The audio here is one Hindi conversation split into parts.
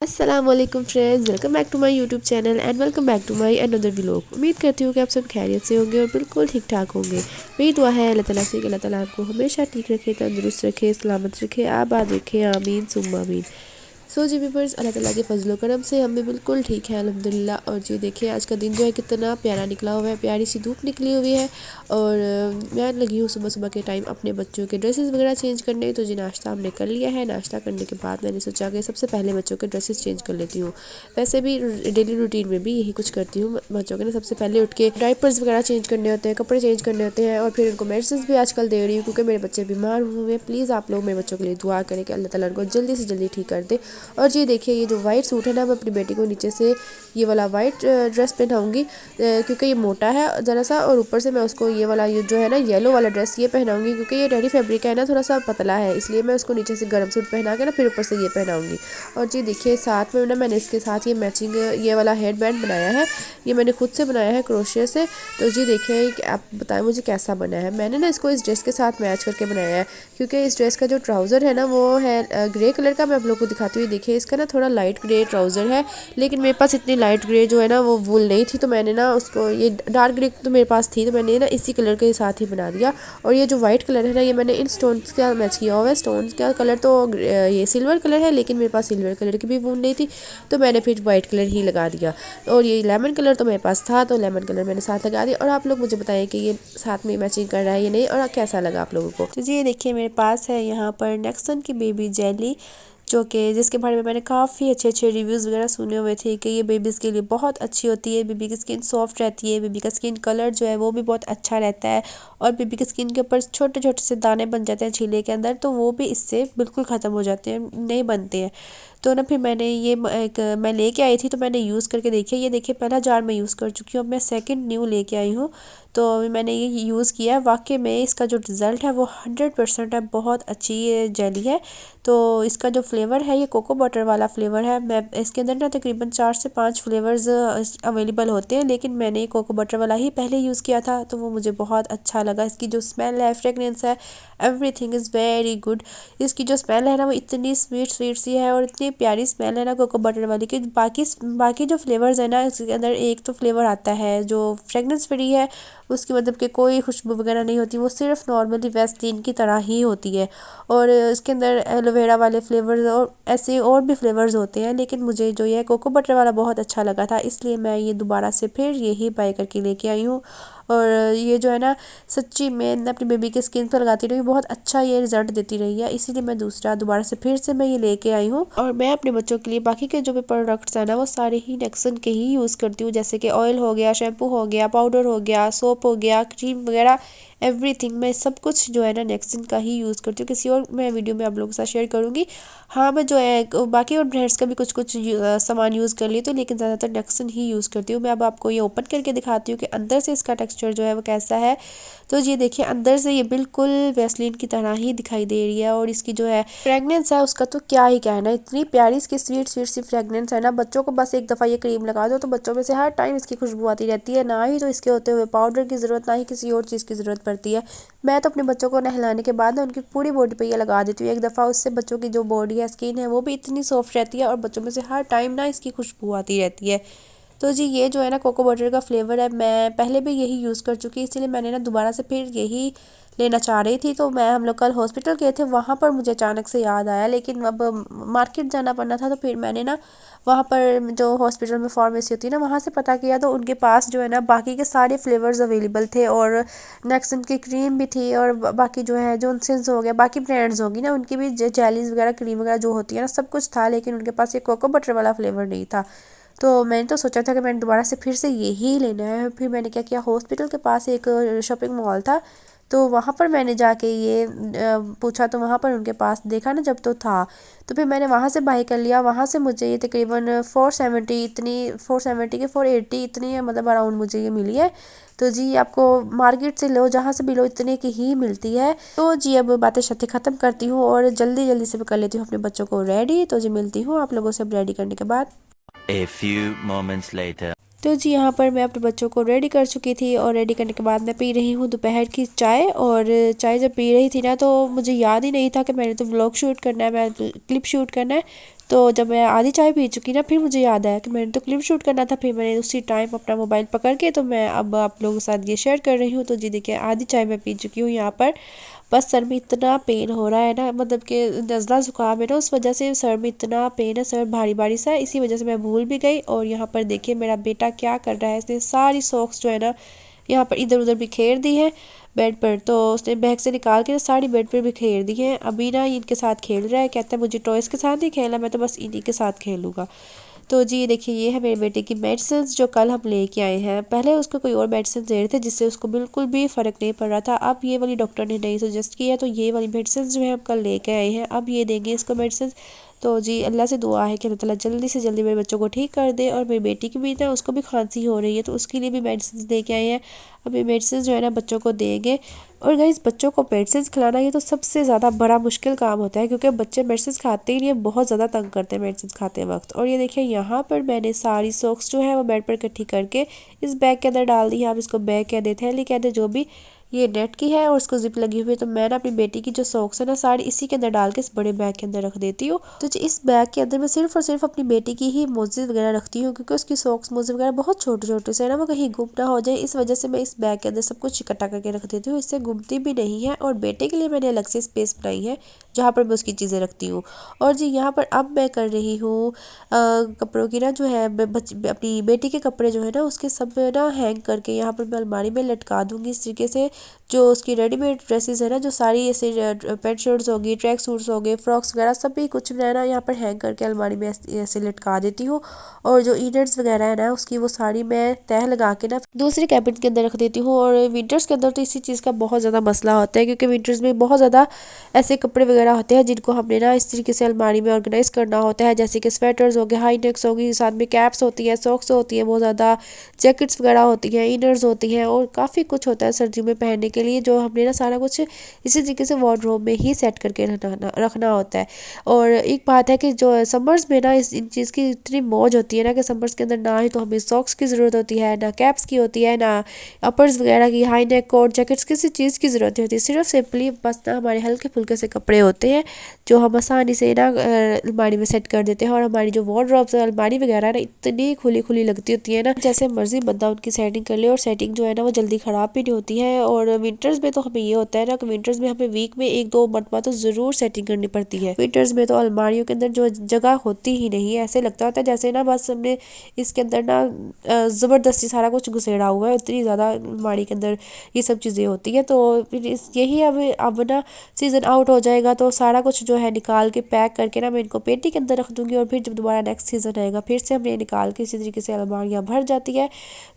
अस्सलामुअलैकुम friends, welcome back to my YouTube channel and welcome back to my another vlog. उम्मीद करती हूँ कि आप सब खैरियत से होंगे और बिल्कुल ठीक ठाक होंगे। मेरी दुआ है अल्लाह ताला से कि अल्लाह ताला आपको हमेशा ठीक रखे, तंदुरुस्त रखे, सलामत रखे, आबाद रखे, आमीन सुम्मा आमीन। सो जी व्यूअर्स, अल्लाह ताला के फजलो करम से हम भी बिल्कुल ठीक है अल्हम्दुलिल्लाह। और जी देखिए, आज का दिन जो है कितना प्यारा निकला हुआ है, प्यारी सी धूप निकली हुई है। और मैं लगी हूँ सुबह सुबह के टाइम अपने बच्चों के ड्रेसेस वगैरह चेंज करने। तो जी नाश्ता हमने कर लिया है। नाश्ता करने के बाद मैंने सोचा कि सबसे पहले बच्चों के ड्रेसेस चेंज कर लेती हूँ। वैसे भी डेली रूटीन में भी यही कुछ करती हूँ। बच्चों के ना सबसे पहले उठ के डाइपर्स वगैरह चेंज करने होते हैं, कपड़े चेंज करने होते हैं, और फिर उनको मेडिसिन भी आजकल दे रही हूँ क्योंकि मेरे बच्चे बीमार हुए हैं। प्लीज़ आप लोग मेरे बच्चों के लिए दुआ करें कि अल्लाह ताला उनको जल्दी से जल्दी ठीक कर दे। और जी देखिए, ये जो वाइट सूट है ना, मैं अपनी बेटी को नीचे से ये वाला वाइट ड्रेस पहनाऊंगी क्योंकि ये मोटा है ज़रा सा, और ऊपर से मैं उसको ये वाला ये जो है ना येलो वाला ड्रेस ये पहनाऊंगी क्योंकि ये रेडी फैब्रिक है ना, थोड़ा सा पतला है, इसलिए मैं उसको नीचे से गर्म सूट पहना के ना फिर ऊपर से ये पहनाऊंगी। और जी देखिए, साथ में ना मैंने इसके साथ ये मैचिंग ये वाला हेड बैंड बनाया है। ये मैंने खुद से बनाया है क्रोशिया से। तो जी देखिए, आप बताएं मुझे कैसा बना है। मैंने ना इसको इस ड्रेस के साथ मैच करके बनाया है क्योंकि इस ड्रेस का जो ट्राउज़र है ना वो है ग्रे कलर का। मैं आप लोग को दिखाती हुई, देखिए इसका ना थोड़ा लाइट ग्रे ट्राउज़र है, लेकिन मेरे पास इतनी लाइट ग्रे जो है ना वो वूल नहीं थी, तो मैंने ना उसको ये डार्क ग्रे तो मेरे पास थी, तो मैंने ना इसी कलर के साथ ही बना दिया। और ये जो वाइट कलर है ना, ये मैंने इन स्टोन्स का मैच किया हुआ है। स्टोन्स का कलर तो ये सिल्वर कलर है, लेकिन मेरे पास सिल्वर कलर की भी वूल नहीं थी, तो मैंने फिर वाइट कलर ही लगा दिया। और ये लेमन कलर तो मेरे पास था, तो लेमन कलर मैंने साथ लगा दिया। और आप लोग मुझे बताएं कि ये साथ में मैचिंग कर रहा है या नहीं, और कैसा लगा आप लोगों को। तो जी देखिए, मेरे पास है यहाँ पर नेक्सन की बेबी जेली, जो कि जिसके बारे में मैंने काफ़ी अच्छे अच्छे रिव्यूज़ वगैरह सुने हुए थे कि ये बेबीज़ के लिए बहुत अच्छी होती है। बेबी की स्किन सॉफ्ट रहती है, बेबी का स्किन कलर जो है वो भी बहुत अच्छा रहता है, और बेबी की स्किन के ऊपर छोटे छोटे से दाने बन जाते हैं छीले के अंदर, तो वो भी इससे बिल्कुल ख़त्म हो जाते हैं, नहीं बनते हैं। तो ना फिर मैंने ये एक मैं लेके आई थी, तो मैंने यूज़ करके देखिए। ये देखिए, पहला जार मैं यूज़ कर चुकी हूँ, अब मैं सेकंड न्यू लेके आई हूँ। तो अभी मैंने ये यूज़ किया है, वाकई में इसका जो रिज़ल्ट है वो 100% है। बहुत अच्छी ये जेली है। तो इसका जो फ्लेवर है, ये कोको बटर वाला फ्लेवर है। मैं इसके अंदर ना तकरीबन 4 से 5 फ्लेवर्स अवेलेबल होते हैं, लेकिन मैंने ये कोको बटर वाला ही पहले यूज़ किया था, तो वो मुझे बहुत अच्छा लगा। इसकी जो स्मेल है, फ्रेगनेंस है, एवरीथिंग इज़ वेरी गुड। इसकी जो स्मेल है ना वो इतनी स्वीट स्वीट सी है, और इतनी प्यारी स्मेल है ना कोको बटर वाली की। बाकी जो फ्लेवर्स है ना, इसके अंदर एक तो फ्लेवर आता है जो फ्रेगनेंस फ्री है, उसकी मतलब कि कोई खुशबू वगैरह नहीं होती, वो सिर्फ नॉर्मली वैसलीन की तरह ही होती है। और इसके अंदर एलोवेरा वाले फ्लेवर्स और ऐसे और भी फ्लेवर्स होते हैं, लेकिन मुझे जो ये कोको बटर वाला बहुत अच्छा लगा था, इसलिए मैं ये दोबारा से फिर यही बाय करके लेके आई हूँ। और ये जो है ना, सच्ची में अपनी बेबी की स्किन पर लगाती रही, बहुत अच्छा ये रिजल्ट देती रही है, इसीलिए मैं दोबारा से फिर से मैं ये लेके आई हूँ। और मैं अपने बच्चों के लिए बाकी के जो भी प्रोडक्ट्स हैं ना, वो सारे ही नेक्सन के ही यूज़ करती हूँ, जैसे कि ऑयल हो गया, शैम्पू हो गया, पाउडर हो गया, सोप हो गया, क्रीम वगैरह, एवरीथिंग मैं सब कुछ जो है ना नेक्सन का ही यूज़ करती हूँ। किसी और मैं वीडियो में आप लोगों के साथ शेयर करूँगी। हाँ, मैं जो है बाकी और ब्रांड्स का भी कुछ कुछ सामान यूज़ कर ली, तो लेकिन ज़्यादातर नेक्सन ही यूज़ करती हूँ। मैं अब आपको ये ओपन करके दिखाती हूँ कि अंदर से इसका टेक्सचर जो है वो कैसा है। तो ये देखिए, अंदर से ये बिल्कुल वैसलीन की तरह ही दिखाई दे रही है, और इसकी जो है फ्रेगनेंस है उसका तो क्या ही कहना है। इतनी प्यारी इसकी स्वीट स्वीट सी फ्रेगनेंस है ना, बच्चों को बस एक दफ़ा ये क्रीम लगा दो तो बच्चों में से हर टाइम इसकी खुशबू आती रहती है। ना ही तो इसके होते हुए पाउडर की ज़रूरत, ना ही किसी और चीज़ की ज़रूरत पड़ती है। मैं तो अपने बच्चों को नहलाने के बाद ना उनकी पूरी बॉडी पे ये लगा देती हूँ एक दफ़ा। उससे बच्चों की जो बॉडी है, स्किन है, वो भी इतनी सॉफ्ट रहती है, और बच्चों में से हर टाइम ना इसकी खुशबू आती रहती है। तो जी ये जो है ना कोको बटर का फ्लेवर है, मैं पहले भी यही यूज़ कर चुकी, इसीलिए मैंने ना दोबारा से फिर यही लेना चाह रही थी। तो मैं हम लोग कल हॉस्पिटल गए थे, वहाँ पर मुझे अचानक से याद आया, लेकिन अब मार्केट जाना पड़ना था, तो फिर मैंने ना वहाँ पर जो हॉस्पिटल में फार्मेसी होती है ना, वहाँ से पता किया, तो उनके पास जो है ना बाकी के सारे फ्लेवर्स अवेलेबल थे, और नेक्सन की क्रीम भी थी, और बाकी जो है जॉनसन्स हो गया, बाकी ब्रांड्स होगी ना उनकी भी जेलीज वगैरह, क्रीम वगैरह जो होती है ना, सब कुछ था, लेकिन उनके पास ये कोको बटर वाला फ्लेवर नहीं था। तो मैंने तो सोचा था कि मैंने दोबारा से फिर से यही लेना है। फिर मैंने क्या किया, हॉस्पिटल के पास एक शॉपिंग मॉल था, तो वहाँ पर मैंने जाके ये पूछा, तो वहाँ पर उनके पास देखा ना जब, तो था, तो फिर मैंने वहाँ से बाई कर लिया। वहाँ से मुझे ये तकरीबन 470 इतनी, 470 के 480 इतनी मतलब अराउंड मुझे ये मिली है। तो जी आपको मार्केट से लो, जहाँ से भी लो, इतने की ही मिलती है। तो जी अब बातें शतें ख़त्म करती हूँ और जल्दी जल्दी से कर लेती हूँ अपने बच्चों को रेडी। तो जी मिलती हूँ आप लोगों से अब रेडी करने के बाद। A few moments later. तो जी यहाँ पर मैं अपने बच्चों को रेडी कर चुकी थी और रेडी करने के बाद मैं पी रही हूँ दोपहर की चाय। और चाय जब पी रही थी ना तो मुझे याद ही नहीं था कि मैंने तो व्लॉग शूट करना है, मैं क्लिप शूट करना है। तो जब मैं आधी चाय पी चुकी ना फिर मुझे याद आया कि मैंने तो क्लिप शूट करना था। फिर मैंने उसी टाइम अपना मोबाइल पकड़ के तो मैं अब आप लोगों के साथ ये शेयर कर रही हूँ। तो जी देखिए आधी चाय मैं पी चुकी हूँ यहाँ पर। बस सर में इतना पेन हो रहा है ना, मतलब कि नज़ला ज़ुकाम है ना, उस वजह से सर में इतना पेन है, सर भारी भारी सा है, इसी वजह से मैं भूल भी गई। और यहाँ पर देखिए मेरा बेटा क्या कर रहा है, इसने सारी सॉक्स जो है ना यहाँ पर इधर उधर बिखेर दी है बेड पर। तो उसने बैग से निकाल के सारी बेड पर बिखेर दी है। अभी ना इनके साथ खेल रहा है, कहता है मुझे टॉयज़ के साथ नहीं खेलना, मैं तो बस इन्हीं के साथ खेलूँगा। तो जी देखिए ये है मेरे बेटे की मेडिसिन जो कल हम लेके आए हैं। पहले उसको कोई और मेडिसिन दे रहे थे जिससे उसको बिल्कुल भी फ़र्क नहीं पड़ रहा था। अब ये वाली डॉक्टर ने नहीं सजेस्ट किया, तो ये वाली मेडिसिन जो है हम कल लेके आए हैं, अब ये देंगे इसको मेडिसिन। तो जी अल्लाह से दुआ है कि अल्लाह ताला जल्दी से जल्दी मेरे बच्चों को ठीक कर दे। और मेरी बेटी की भी ना उसको भी खांसी हो रही है, तो उसके लिए भी मेडिसिन दे के आए हैं। अब ये मेडिसिन जो है ना बच्चों को देंगे। और गाइस बच्चों को मेडिसिन खिलाना ये तो सबसे ज़्यादा बड़ा मुश्किल काम होता है, क्योंकि बच्चे मेडिसिन खाते ही नहीं है, बहुत ज़्यादा तंग करते हैं मेडिसिन खाते वक्त। और ये देखिए यहाँ पर मैंने सारी सॉक्स जो है वो बेड पर इकट्ठी करके इस बैग के अंदर डाल दी है। आप इसको बैग कह दे, थैली कह दे, जो भी। ये नेट की है और इसको जिप लगी हुई है। तो मैं ना अपनी बेटी की जो सॉक्स है ना सारी इसी के अंदर डाल के इस बड़े बैग के अंदर रख देती हूँ। तो जी इस बैग के अंदर मैं सिर्फ और सिर्फ अपनी बेटी की ही मोजे वगैरह रखती हूँ, क्योंकि उसकी सॉक्स मोजे वगैरह बहुत छोटे छोटे से है ना, वो कहीं गुम ना हो जाए, इस वजह से मैं इस बैग के अंदर सब कुछ इकट्ठा करके रख देती हूँ, इससे गुमती भी नहीं है। और बेटे के लिए मैंने अलग से स्पेस बनाई है जहाँ पर मैं उसकी चीज़ें रखती हूँ। और जी यहाँ पर अब मैं कर रही हूँ कपड़ों की ना जो है अपनी बेटी के कपड़े जो है ना उसके सब ना हैंग करके यहाँ पर मैं अलमारी में लटका दूँगी इस तरीके से। जो उसकी रेडीमेड ड्रेसेस है ना, जो सारी ऐसे पेंट शर्ट्स हो गई, ट्रैक सूट्स हो गए, फ्रॉक्स वगैरह सभी कुछ मैं ना यहाँ पर हैंग करके अलमारी में ऐसे लटका देती हूँ। और जो इनर्स वगैरह है ना उसकी वो सारी मैं तह लगा के ना दूसरे कैबिनेट के अंदर रख देती हूँ। और विंटर्स के अंदर तो इसी चीज़ का बहुत ज़्यादा मसला होता है, क्योंकि विंटर्स में बहुत ज़्यादा ऐसे कपड़े वगैरह होते हैं जिनको हमने ना इस तरीके से अलमारी में ऑर्गेनाइज करना होता है, जैसे कि स्वेटर्स हो गए, हाई नेक्स होगी, साथ में कैप्स होती हैं, सॉक्स होती हैं, बहुत ज़्यादा जैकेट्स वगैरह होती हैं, इनर्स होती हैं, और काफ़ी कुछ होता है सर्दियों में पहनने के लिए, जो हमने ना सारा कुछ इसी तरीके से वार्डरोब में ही सेट करके रखना होता है। और एक बात है कि जो समर्स में ना इन चीज़ की इतनी मौज होती है ना कि समर्स के अंदर ना ही तो हमें सॉक्स की ज़रूरत होती है, ना कैप्स की होती है, ना अपर्स वगैरह की, हाई नेक कोट जैकेट्स, किसी चीज़ की ज़रूरत नहीं होती। सिर्फ सिंपली बस ना हमारे हल्के फुल्के से कपड़े होते हैं जो हम आसानी से ना अलमारी में सेट कर देते हैं। और हमारी जो वार्डरोब्स अलमारी वगैरह ना इतनी खुली खुली लगती होती है ना, जैसे मर्जी बंदा उनकी सेटिंग कर ले, और सेटिंग जो है ना वो जल्दी ख़राब भी नहीं होती है। और विंटर्स में तो हमें ये होता है ना कि विंटर्स में हमें वीक में एक दो मरतबा तो ज़रूर सेटिंग करनी पड़ती है। विंटर्स में तो अलमारियों के अंदर जो जगह होती ही नहीं है, ऐसे लगता होता है जैसे ना बस हमने इसके अंदर ना ज़बरदस्ती सारा कुछ घुसेड़ा हुआ है, इतनी ज़्यादा अलमारी के अंदर ये सब चीज़ें होती हैं। तो यही अब ना सीज़न आउट हो जाएगा तो सारा कुछ जो है निकाल के पैक करके ना मैं इनको पेटी के अंदर रख दूँगी। और फिर जब दोबारा नेक्स्ट सीज़न आएगा फिर से हमने निकाल के इसी तरीके से अलमारियाँ भर जाती है।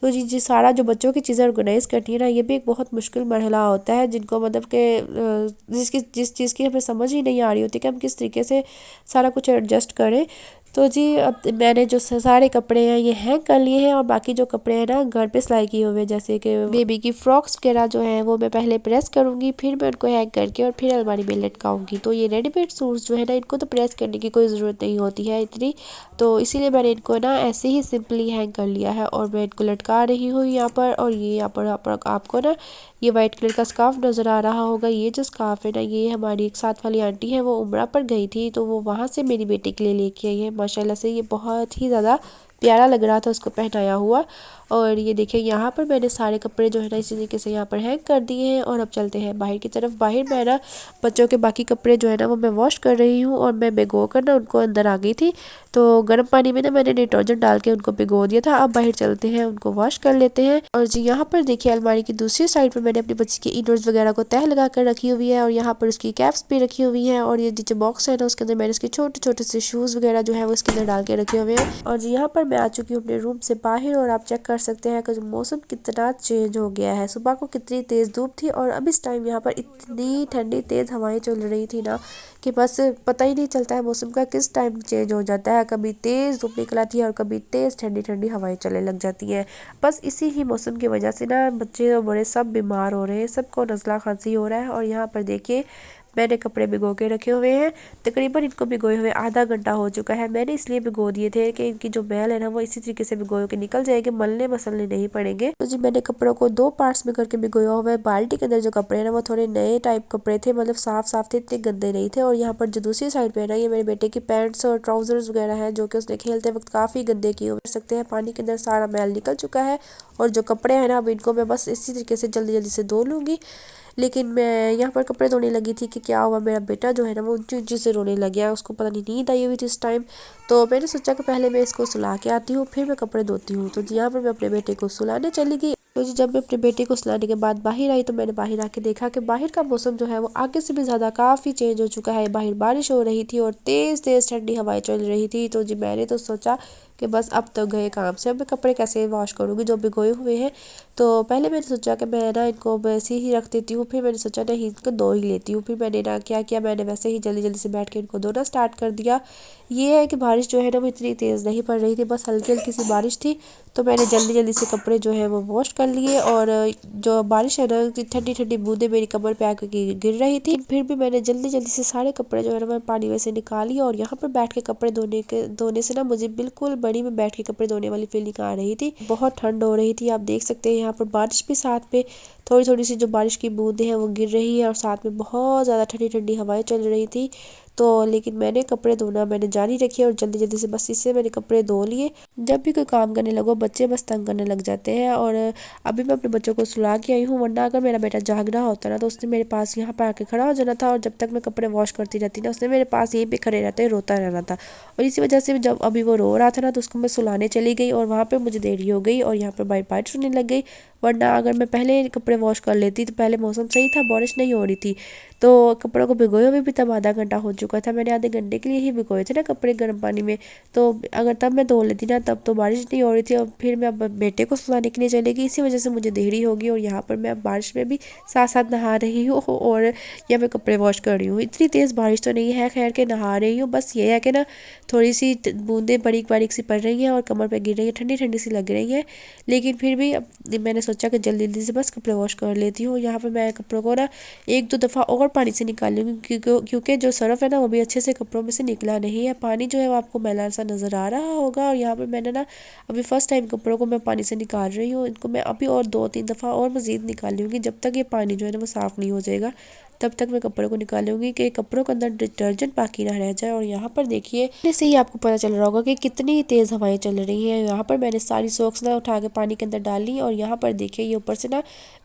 तो जी सारा जो बच्चों की चीज़ें ऑर्गेनाइज़ करती है ना, ये भी एक बहुत मुश्किल मरहला होता है, जिनको मतलब कि जिस चीज़ की हमें समझ ही नहीं आ रही होती कि हम किस तरीके से सारा कुछ एडजस्ट करें। तो जी अब मैंने जो सारे कपड़े हैं ये हैंग कर लिए हैं, और बाकी जो कपड़े हैं ना घर पे सिलाई किए हुए, जैसे कि बेबी की फ्रॉक्स वगैरह जो है वो मैं पहले प्रेस करूँगी, फिर मैं उनको हैंग करके और फिर अलमारी में लटकाऊंगी। तो ये रेडीमेड सूट्स जो है ना इनको तो प्रेस करने की कोई ज़रूरत नहीं होती है इतनी, तो इसीलिए मैंने इनको ना ऐसे ही सिंपली हैंग कर लिया है। और मैं इनको लटका रही हूँ यहाँ पर। और ये यहाँ पर आपको ना ये वाइट कलर का स्कार्फ नज़र आ रहा होगा। ये जो स्कार्फ है ना ये हमारी एक साथ वाली आंटी है, वो उम्रा पर गई थी तो वो वहाँ से मेरी बेटी के लिए लेके आई है। माशाल्लाह से ये बहुत ही ज़्यादा प्यारा लग रहा था उसको पहनाया हुआ। और ये देखिए यहाँ पर मैंने सारे कपड़े जो है ना इसी तरीके से यहाँ पर हैंग कर दिए हैं। और अब चलते हैं बाहर की तरफ। बाहर मैं ना बच्चों के बाकी कपड़े जो है ना वो मैं वॉश कर रही हूँ, और मैं भिगो कर ना उनको अंदर आ गई थी, तो गर्म पानी में ना मैंने डिटर्जेंट डाल के उनको भिगो दिया था। अब बाहर चलते हैं उनको वॉश कर लेते हैं। और जी यहाँ पर देखिए अलमारी की दूसरी साइड पर मैंने अपनी बच्ची के इनर्स वगैरह को तह लगा कर रखी हुई है, और यहाँ पर उसकी कैप्स भी रखी हुई है। और ये नीचे बॉक्स है ना उसके अंदर मैंने उसके छोटे छोटे से शूज़ वगैरह जो है वो इसके अंदर डाल के रखे हुए हैं। और जी यहाँ पर मैं आ चुकी हूँ अपने रूम से बाहर, और आप चेक कर सकते हैं कि मौसम कितना चेंज हो गया है। सुबह को कितनी तेज़ धूप थी, और अब इस टाइम यहाँ पर इतनी ठंडी तेज़ हवाएं चल रही थी ना कि बस पता ही नहीं चलता है मौसम का किस टाइम चेंज हो जाता है। कभी तेज़ धूप निकल आती है और कभी तेज़ ठंडी ठंडी हवाएं चलने लग जाती हैं। बस इसी ही मौसम की वजह से ना बच्चे और बड़े सब बीमार हो रहे हैं, सबको नज़ला खांसी हो रहा है। और यहाँ पर देखिए मैंने कपड़े भिगो के रखे हुए हैं। तकरीबन इनको भिगोए हुए आधा घंटा हो चुका है। मैंने इसलिए भिगो दिए थे कि इनकी जो मैल है ना वो इसी तरीके से भिगो के निकल जाएगी, मलने मसलने नहीं पड़ेंगे। तो जी मैंने कपड़ों को 2 पार्ट्स में करके भिगोया हुआ है। बाल्टी के अंदर जो कपड़े हैं ना वो थोड़े नए टाइप कपड़े थे, मतलब साफ साफ थे, इतने गंदे नहीं थे। और यहाँ पर जो दूसरी साइड पे है ना ये मेरे बेटे की पैंट्स और ट्राउजर्स वगैरह हैं जो कि उसने खेलते वक्त काफ़ी गंदे किए हुए सकते हैं। पानी के अंदर सारा मैल निकल चुका है। और जो कपड़े हैं ना अब इनको मैं बस इसी तरीके से जल्दी जल्दी से धो लूँगी। लेकिन मैं यहाँ पर कपड़े धोने लगी थी कि क्या हुआ, मेरा बेटा जो है ना वो ऊंची ऊंची से रोने लग गया। उसको पता नहीं नींद आई हुई थी इस टाइम। तो मैंने सोचा कि पहले मैं इसको सुला के आती हूँ फिर मैं कपड़े धोती हूँ। तो यहाँ पर मैं अपने बेटे को सुलाने चली गई। तो जी जब मैं अपने बेटे को सुलाने के बाद बाहर आई तो मैंने बाहर आके देखा कि बाहर का मौसम जो है वो आगे से भी ज़्यादा काफ़ी चेंज हो चुका है। बाहर बारिश हो रही थी और तेज़ तेज़ ठंडी हवाएं चल रही थी। तो जी मैंने तो सोचा कि बस अब तो गए काम से, अब मैं कपड़े कैसे वॉश करूँगी जो भिगोए हुए हैं। तो पहले मैंने सोचा कि मैं ना इनको वैसे ही रख देती हूँ, फिर मैंने सोचा नहीं इनको धो ही लेती हूँ। फिर मैंने ना क्या किया, मैंने वैसे ही जल्दी जल्दी से बैठ के इनको धोना स्टार्ट कर दिया। ये है कि बारिश जो है ना वो इतनी तेज़ नहीं पड़ रही थी, बस हल्की हल्की सी बारिश थी। तो मैंने जल्दी जल्दी से कपड़े जो है वो वॉश कर लिए। और जो बारिश है ना ठंडी ठंडी बूंदें मेरी कमर पे आकर गिर रही थी, फिर भी मैंने जल्दी जल्दी से सारे कपड़े जो है ना मैं पानी में से निकाली। और यहाँ पर बैठ के कपड़े धोने से ना मुझे बिल्कुल बड़ी में बैठ के कपड़े धोने वाली फीलिंग आ रही थी। बहुत ठंड हो रही थी, आप देख सकते हैं यहाँ पर बारिश भी साथ में थोड़ी थोड़ी सी जो बारिश की बूंदें हैं वो गिर रही है और साथ में बहुत ज़्यादा ठंडी ठंडी हवाएं चल रही थी। तो लेकिन मैंने कपड़े धोना मैंने जारी रखी और जल्दी जल्दी से बस इससे मैंने कपड़े धो लिए। जब भी कोई काम करने लगो बच्चे बस तंग करने लग जाते हैं। और अभी मैं अपने बच्चों को सुला के आई हूँ, वरना अगर मेरा बेटा जाग रहा होता ना तो उसने मेरे पास यहाँ पर आके खड़ा हो जाना था। और जब तक मैं कपड़े वॉश करती रहती ना उसने मेरे पास यहीं पे खड़े रहते रोता रहना था। और इसी वजह से जब अभी वो रो रहा था ना तो उसको मैं सुलाने चली गई और वहाँ पर मुझे देरी हो गई और यहाँ पर बारिश होने लग गई। वरना अगर मैं पहले कपड़े वॉश कर लेती तो पहले मौसम सही था, बारिश नहीं हो रही थी। तो कपड़ों को भिगोए हुए भी तब आधा घंटा हो चुका था। मैंने आधे घंटे के लिए ही भिगोए थे ना कपड़े गर्म पानी में। तो अगर तब मैं धो लेती ना तब तो बारिश नहीं हो रही थी। और फिर मैं अब बेटे को सुलाने के लिए चलेगी, इसी वजह से मुझे देरी होगी। और यहाँ पर मैं अब बारिश में भी साथ साथ नहा रही हूँ और या मैं कपड़े वॉश कर रही हूँ। इतनी तेज़ बारिश तो नहीं है खैर के नहा रही हूँ, बस ये है कि ना थोड़ी सी बूंदें बारीक बारीक सी पड़ रही हैं और कमर पर गिर रही है, ठंडी ठंडी सी लग रही है। लेकिन फिर भी अब मैंने सोचा कि जल्दी जल्दी से बस कपड़े वॉश कर लेती हूँ। यहाँ पर मैं कपड़ों को ना 1-2 दफ़ा और पानी से निकाल लूँगी क्योंकि जो सर्फ़ है ना वो भी अच्छे से कपड़ों में से निकला नहीं है। पानी जो है वो आपको मैला सा नज़र आ रहा होगा। और यहाँ पर मैंने ना अभी फ़र्स्ट टाइम कपड़ों को मैं पानी से निकाल रही हूँ। इनको मैं अभी और 2-3 दफ़ा और मज़ीद निकाल लूँगी, जब तक ये पानी जो है ना वो साफ़ नहीं हो जाएगा तब तक मैं कपड़ों को निकालूंगी कि कपड़ों के अंदर डिटर्जेंट बाकी ना रह जाए। और यहाँ पर देखिए इससे ही आपको पता चल रहा होगा कि कितनी तेज़ हवाएं चल रही हैं। यहाँ पर मैंने सारी सॉक्स ना उठा के पानी के अंदर डाली और यहाँ पर देखिए ये ऊपर से ना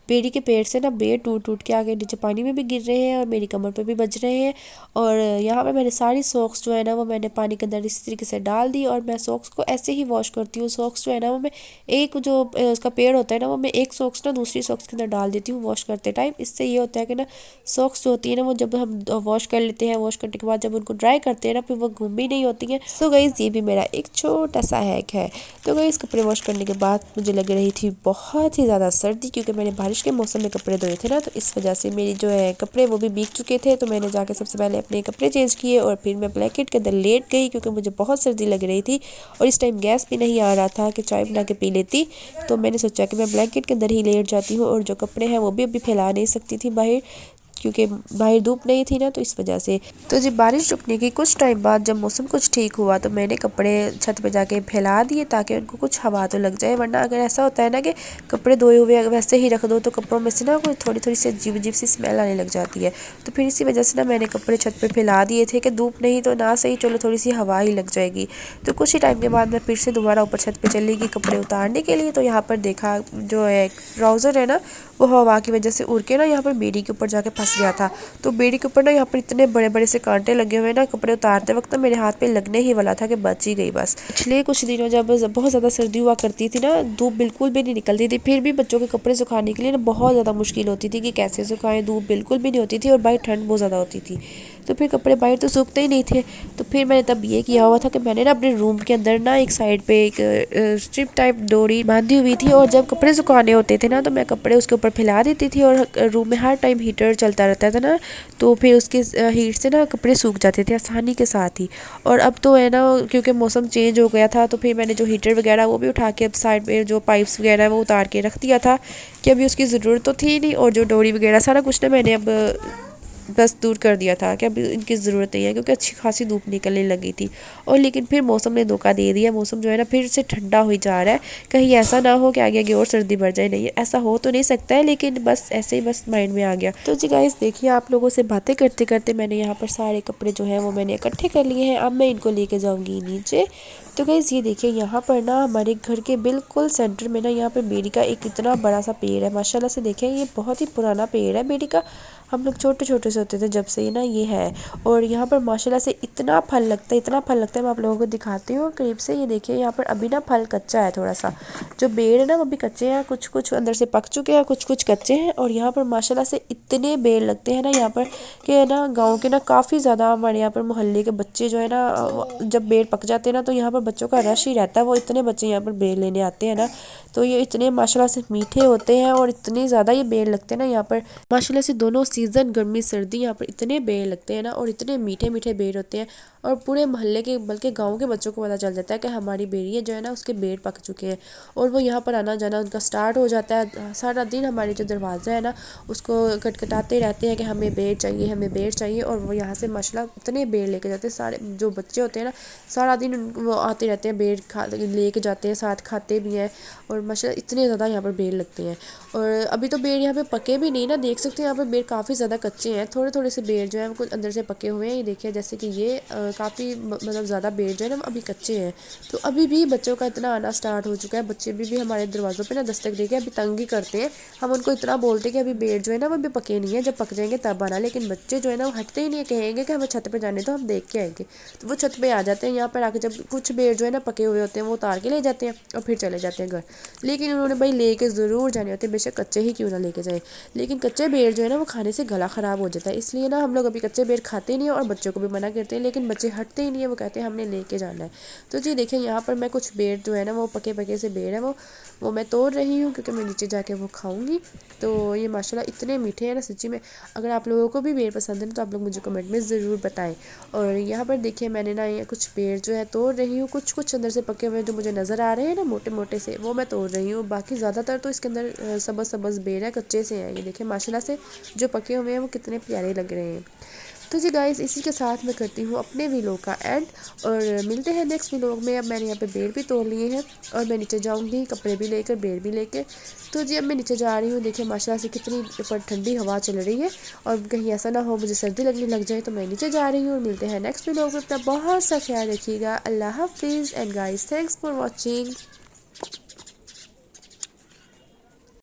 बेड़ी के पेड़ से ना बेड़ टूट टूट के आगे नीचे पानी में भी गिर रहे हैं और मेरी कमर पे भी बज रहे हैं। और यहाँ पर मैंने सारी सॉक्स जो है ना वो मैंने पानी के अंदर इसी तरीके से डाल दी और मैं सॉक्स को ऐसे ही वॉश करती हूँ। सॉक्स जो है ना वो मैं एक जो उसका पेड़ होता है ना वो मैं एक सॉक्स ना दूसरी सॉक्स के अंदर डाल देती हूँ वॉश करते टाइम। इससे ये होता है कि ना सॉक्स जो होती है ना वो जब हम वॉश कर लेते हैं, वॉश करने के बाद जब उनको ड्राई करते हैं ना फिर वो घूमी नहीं होती हैं। सो गाइस ये भी मेरा एक छोटा सा हैक है। तो गाइस कपड़े वॉश करने के बाद मुझे लग रही थी बहुत ही ज़्यादा सर्दी क्योंकि मैंने बारिश के मौसम में कपड़े धोए थे ना, तो इस वजह से मेरी जो है कपड़े वो भी भीग चुके थे। तो मैंने जाके सबसे पहले अपने कपड़े चेंज किए और फिर मैं ब्लैंकेट के अंदर लेट गई क्योंकि मुझे बहुत सर्दी लग रही थी और इस टाइम गैस भी नहीं आ रहा था कि चाय बना के पी लेती। तो मैंने सोचा कि मैं ब्लैंकेट के अंदर ही लेट जाती हूँ और जो कपड़े हैं वो भी अभी फैला नहीं सकती थी बाहर क्योंकि बाहर धूप नहीं थी ना, तो इस वजह से। तो जब बारिश रुकने के कुछ टाइम बाद जब मौसम कुछ ठीक हुआ तो मैंने कपड़े छत पे जाके फैला दिए ताकि उनको कुछ हवा तो लग जाए। वरना अगर ऐसा होता है ना कि कपड़े धोए हुए वैसे ही रख दो तो कपड़ों में से ना कोई थोड़ी थोड़ी सी अजीब अजीब सी स्मेल आने लग जाती है। तो फिर इसी वजह से ना मैंने कपड़े छत पर फैला दिए थे कि धूप नहीं तो ना सही चलो थोड़ी सी हवा ही लग जाएगी। तो कुछ ही टाइम के बाद मैं फिर से दोबारा ऊपर छत पर चली गई कपड़े उतारने के लिए। तो यहाँ पर देखा जो है ट्राउज़र है ना वो हवा की वजह से उड़ के ना यहाँ पर बेड़ी के ऊपर जाके फंस गया था। तो बेड़ी के ऊपर ना यहाँ पर इतने बड़े बड़े से कांटे लगे हुए ना, कपड़े उतारते वक्त ना मेरे हाथ पे लगने ही वाला था कि बच ही गई बस। पिछले कुछ दिनों जब बहुत ज़्यादा सर्दी हुआ करती थी ना, धूप बिल्कुल भी नहीं निकलती थी, फिर भी बच्चों के कपड़े सुखाने के लिए ना बहुत ज़्यादा मुश्किल होती थी कि कैसे सुखाएं। धूप बिल्कुल भी नहीं होती थी और बाहर ठंड बहुत ज़्यादा होती थी, तो फिर कपड़े बाहर तो सूखते ही नहीं थे। तो फिर मैंने तब ये किया हुआ था कि मैंने ना अपने रूम के अंदर ना एक साइड पे एक स्ट्रिप टाइप डोरी बांधी हुई थी और जब कपड़े सुखाने होते थे ना तो मैं कपड़े उसके ऊपर फैला देती थी। और रूम में हर टाइम हीटर चलता रहता था ना, तो फिर उसके हीट से ना कपड़े सूख जाते थे आसानी के साथ ही। और अब तो है ना क्योंकि मौसम चेंज हो गया था तो फिर मैंने जो हीटर वगैरह वो भी उठा के अब साइड में जो पाइप्स वगैरह है वो उतार के रख दिया था कि अभी उसकी ज़रूरत तो थी नहीं। और जो डोरी वगैरह सारा कुछ ना मैंने अब बस दूर कर दिया था कि अभी इनकी ज़रूरत नहीं है, क्योंकि अच्छी खासी धूप निकलने लगी थी। और लेकिन फिर मौसम ने धोखा दे दिया, मौसम जो है ना फिर से ठंडा हो जा रहा है। कहीं ऐसा ना हो कि आगे आगे और सर्दी बढ़ जाए, नहीं ऐसा हो तो नहीं सकता है, लेकिन बस ऐसे ही बस माइंड में आ गया। तो जी गाइस देखिए, आप लोगों से बातें करते करते मैंने यहाँ पर सारे कपड़े जो है वो मैंने इकट्ठे कर लिए हैं। अब मैं इनको लेके जाऊँगी नीचे। तो गाइस ये देखिए, यहाँ पर ना हमारे घर के बिल्कुल सेंटर में ना यहाँ पर बेरी का एक इतना बड़ा सा पेड़ है। माशाल्लाह से देखें, ये बहुत ही पुराना पेड़ है बेरी का। हम लोग छोटे छोटे से होते थे जब से ये ना ये है। और यहाँ पर माशाल्लाह से इतना फल लगता है, इतना फल लगता है। मैं आप लोगों को दिखाती हूँ करीब से। ये देखिए, यहाँ पर अभी ना फल कच्चा है थोड़ा सा। जो पेड़ है ना वो भी कच्चे हैं, कुछ कुछ अंदर से पक चुके हैं, कुछ कुछ कच्चे हैं। और यहाँ पर माशाल्लाह से इतने बेर लगते हैं ना यहाँ पर कि ना गाँव के ना काफ़ी ज़्यादा हमारे यहाँ पर मोहल्ले के बच्चे जो है ना, जब बेर पक जाते हैं ना तो यहाँ पर बच्चों का रश ही रहता है। वो इतने बच्चे यहाँ पर बेर लेने आते हैं ना, तो ये इतने माशाल्लाह से मीठे होते हैं और इतने ज़्यादा ये बेर लगते हैं ना यहाँ पर। माशाल्लाह से दोनों सीज़न गर्मी सर्दी यहाँ पर इतने बेर लगते हैं ना, और इतने मीठे मीठे बेर होते हैं। और पूरे मोहल्ले के बल्कि गांव के बच्चों को पता चल जाता है कि हमारी बेरियाँ जो है ना उसके बेर पक चुके हैं। और वो यहाँ पर आना जाना उनका स्टार्ट हो जाता है। सारा दिन हमारे जो दरवाज़ा है ना उसको खटखटाते रहते हैं कि हमें बेर चाहिए, हमें बेर चाहिए। और वो यहाँ से माशाल्लाह इतने बेर लेके जाते हैं। सारे जो बच्चे होते हैं ना सारा दिन वो आते रहते हैं, बेर खा लेके जाते हैं, साथ खाते भी हैं। और माशाल्लाह इतने ज़्यादा यहाँ पर बेर लगते हैं। और अभी तो बेर यहाँ पे पके भी नहीं ना, देख सकते हैं यहाँ पे बेर काफ़ी ज़्यादा कच्चे हैं। थोड़े थोड़े से बेर जो है वो कुछ अंदर से पके हुए हैं। ये देखिए, जैसे कि ये काफ़ी मतलब ज़्यादा बेर जो है ना अभी कच्चे हैं। तो अभी भी बच्चों का इतना आना स्टार्ट हो चुका है। बच्चे भी हमारे दरवाज़ों पे ना दस्तक देके अभी तंग ही करते हैं। हम उनको इतना बोलते हैं कि अभी बेर जो है ना वो अभी पके नहीं है, जब पक जाएंगे तब आना। लेकिन बच्चे जो है ना वो हटते ही नहीं है, कहेंगे कि हमें छत पर जाने तो हम देख के आएंगे। तो वो छत पर आ जाते हैं। यहाँ पर आके जब कुछ बेर जो है ना पके हुए होते हैं वो उतार के ले जाते हैं और फिर चले जाते हैं घर। लेकिन उन्होंने भाई लेके ज़रूर जाने होते हैं, बेशक कच्चे ही क्यों ना लेके जाए। लेकिन कच्चे बेर जो है ना वो खाने से गला ख़राब हो जाता है, इसलिए ना हम लोग अभी कच्चे बेर खाते नहीं हैं। और बच्चों को भी मना करते हैं, लेकिन बच्चे हटते ही नहीं है, वो कहते हैं हमने लेके जाना है। तो जी देखिए, यहाँ पर मैं कुछ बेर जो है ना वो पके पके से बेर है वो मैं तोड़ रही हूँ, क्योंकि मैं नीचे जाके वो खाऊंगी। तो ये माशाल्लाह इतने मीठे हैं ना सच्ची में। अगर आप लोगों को भी बेर पसंद है तो आप लोग मुझे कमेंट में ज़रूर बताएं। और यहाँ पर देखिए, मैंने ना ये कुछ बेर जो है तोड़ रही हूँ। कुछ कुछ अंदर से पके हुए जो मुझे नज़र आ रहे हैं ना मोटे मोटे से, वो मैं तोड़ रही हूँ। बाकी ज़्यादातर तो इसके अंदर सबज सबज बेर है, कच्चे से हैं। ये देखिए माशाल्लाह से जो पके हुए हैं वो कितने प्यारे लग रहे हैं। तो जी गाइस, इसी के साथ मैं करती हूँ अपने व्लॉग का एंड, और मिलते हैं नेक्स्ट व्लॉग में। अब मैंने यहाँ पे बेर भी तोड़ लिए हैं और मैं नीचे जाऊँगी कपड़े भी लेकर, बेर भी लेकर। तो जी अब मैं नीचे जा रही हूँ। देखिए माशाल्लाह से कितनी ऊपर ठंडी हवा चल रही है, और कहीं ऐसा ना हो मुझे सर्दी लगने लग जाए। तो मैं नीचे जा रही हूँ। मिलते हैं नेक्स्ट व्लॉग में। अपना बहुत सा ख्याल रखिएगा। अल्लाह हाफिज़ and guys, thanks for watching.